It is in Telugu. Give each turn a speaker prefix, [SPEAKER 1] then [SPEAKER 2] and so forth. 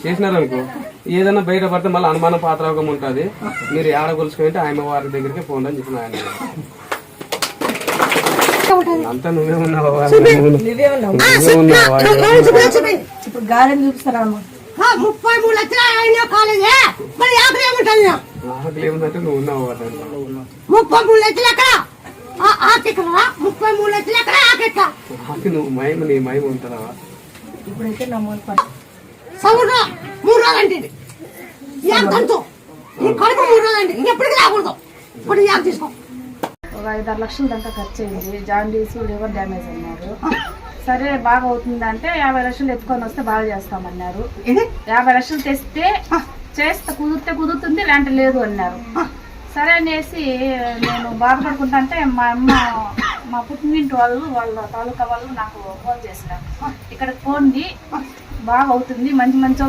[SPEAKER 1] చేసినారనుకో ఏదైనా బయట పడితే మళ్ళీ అనుమాన పాత్రకం ఉంటుంది. మీరు ఏడ కొలుసుకుంటే ఆయన వారి దగ్గరికి పోండి అని చెప్పిన ఆయన. అంతా నువ్వే ఉన్నావా?
[SPEAKER 2] ఇప్పుడు గాలిని చూపిస్తారా?
[SPEAKER 3] 33 లక్షలు అయినా కాలేజే మరి ఆకలి ఏముంటుంది?
[SPEAKER 1] ఆకలి ఏముందంటే నువ్వు ఉన్నావు.
[SPEAKER 3] 33 లక్షలు ఎక్కడ ఆకెక్కరా? 33 లక్షలు ఎక్కడ ఆకెక్క?
[SPEAKER 1] నువ్వు మయం నీ మయం ఉంటావా?
[SPEAKER 2] ఇప్పుడైతే నమోదు పడు
[SPEAKER 3] సౌర 3 రోజులంటే తంతు కడుపు 3 రోజులంటే ఇంకెప్పటికీ రాకూడదు. ఇప్పుడు యాక్ తీసుకో.
[SPEAKER 2] ఒక 5-6 లక్షల దాకా ఖర్చు అయింది. జాండీస్ లివర్ డ్యామేజ్ అన్నారు. సరే బాగా అవుతుందంటే 50 లక్షలు ఎత్తుకొని వస్తే బాగా చేస్తామన్నారు. 50 లక్షలు తెస్తే చేస్తే కుదురుతుంది లేదంటే లేదు అన్నారు. సరే అనేసి నేను బాధపడుకుంటా అంటే మా అమ్మ మా పుట్టినింటి వాళ్ళ తాలూకా వాళ్ళు నాకు ఫోన్ చేసినారు. ఇక్కడ పోండి బాగా అవుతుంది, మంచి మంచి